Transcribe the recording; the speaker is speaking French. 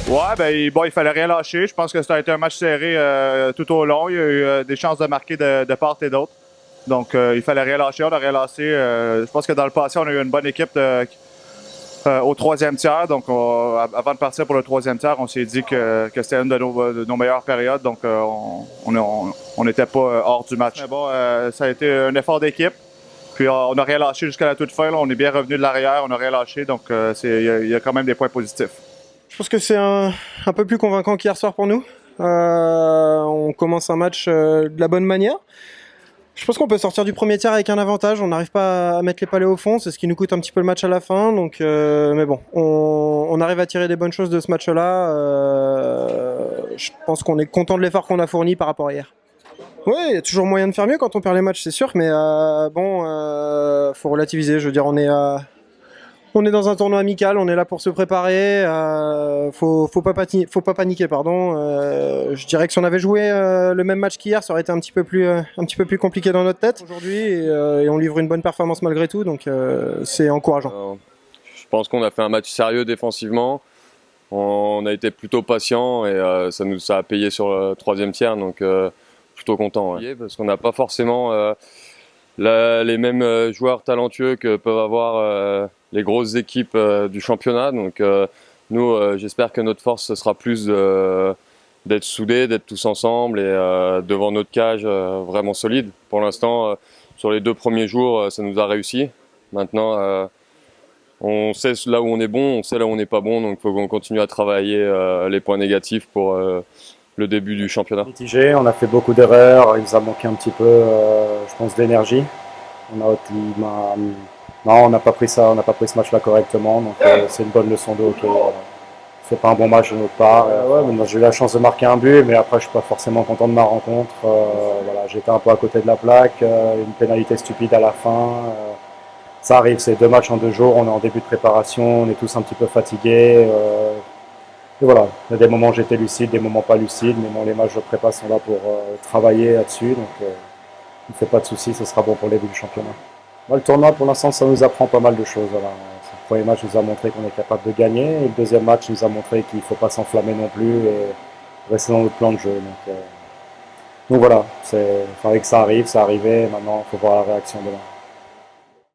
Ouais, ben bon, il fallait rien lâcher. Je pense que ça a été un match serré tout au long. Il y a eu des chances de marquer de part et d'autre. Donc, il fallait rien lâcher. On a rien lâché. Je pense que dans le passé, on a eu une bonne équipe au troisième tiers. Donc, avant de partir pour le troisième tiers, on s'est dit que c'était une de nos meilleures périodes. Donc, on n'était pas hors du match. Mais bon, ça a été un effort d'équipe. Puis, on n'a rien lâché jusqu'à la toute fin. Là. On est bien revenu de l'arrière. On n'a rien lâché. Donc, il y a quand même des points positifs. Je pense que c'est un peu plus convaincant qu'hier soir pour nous. On commence un match de la bonne manière. Je pense qu'on peut sortir du premier tiers avec un avantage. On n'arrive pas à mettre les palets au fond. C'est ce qui nous coûte un petit peu le match à la fin. Donc, mais bon, on arrive à tirer des bonnes choses de ce match-là. Je pense qu'on est content de l'effort qu'on a fourni par rapport à hier. Oui, il y a toujours moyen de faire mieux quand on perd les matchs, c'est sûr. Mais faut relativiser. Je veux dire, on est dans un tournoi amical, on est là pour se préparer. Faut pas paniquer, pardon. Je dirais que si on avait joué le même match qu'hier, ça aurait été un petit peu plus compliqué dans notre tête aujourd'hui, et on livre une bonne performance malgré tout, donc c'est encourageant. Je pense qu'on a fait un match sérieux défensivement. On a été plutôt patient et ça a payé sur le troisième tiers, donc plutôt content. Ouais. Parce qu'on n'a pas forcément les mêmes joueurs talentueux que peuvent avoir les grosses équipes du championnat. Donc nous, j'espère que notre force, ce sera plus d'être soudés, d'être tous ensemble et devant notre cage vraiment solide. Pour l'instant, sur les 2 premiers jours, ça nous a réussi. Maintenant, on sait là où on est bon, on sait là où on n'est pas bon. Donc il faut qu'on continue à travailler les points négatifs pour le début du championnat. Mitigé, on a fait beaucoup d'erreurs, il nous a manqué un petit peu, je pense, d'énergie. Non, on n'a pas pris ça, on n'a pas pris ce match-là correctement, donc c'est une bonne leçon de hockey. C'est pas un bon match de notre part. J'ai eu la chance de marquer un but, mais après je suis pas forcément content de ma rencontre. Voilà, j'étais un peu à côté de la plaque, une pénalité stupide à la fin. Ça arrive, c'est 2 matchs en 2 jours, on est en début de préparation, on est tous un petit peu fatigués. Et voilà, il y a des moments où j'étais lucide, des moments pas lucides, mais bon, les matchs de prépa sont là pour travailler là-dessus, donc ne fait pas de soucis, ce sera bon pour le début du championnat. Le tournoi, pour l'instant, ça nous apprend pas mal de choses. Voilà. Le premier match nous a montré qu'on est capable de gagner, et le deuxième match nous a montré qu'il ne faut pas s'enflammer non plus et rester dans notre plan de jeu. Donc voilà, il fallait que ça arrive, ça arrivait, et maintenant il faut voir la réaction demain.